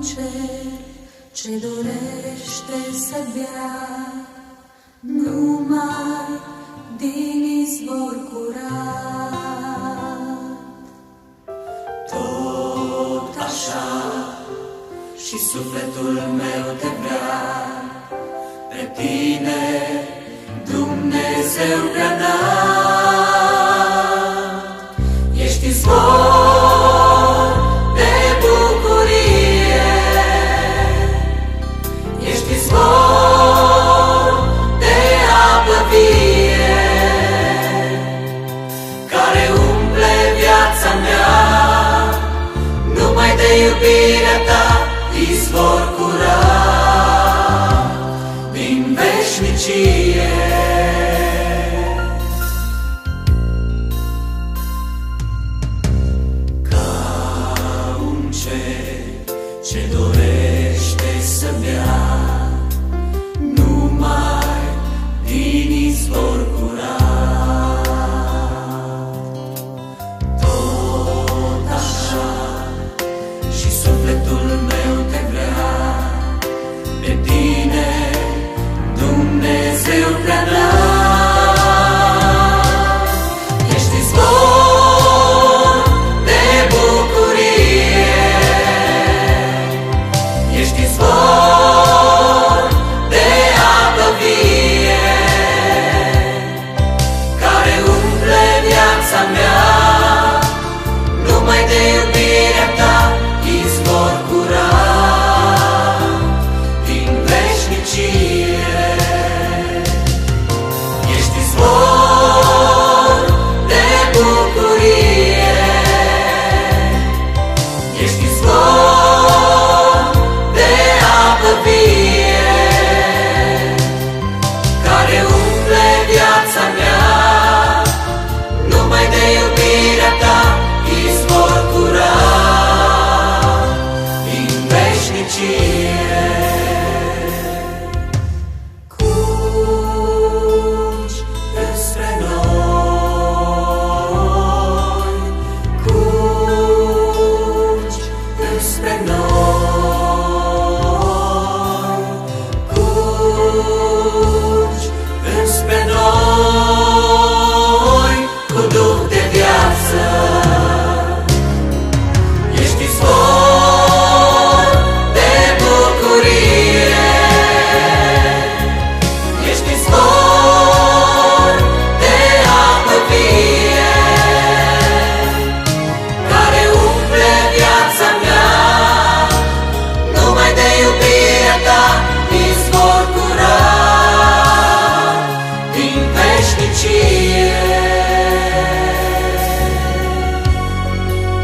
cer ce dorește să bea numai din izvor curat. Tot așa și sufletul meu te vrea, pe tine, Dumnezeu preanalt. Ești izvor de bucurie, ești izvor de apă vie, care umple viața mea, numai de iubirea ta, izvor curat din veșnicie. Ca un cer ce dorește să bea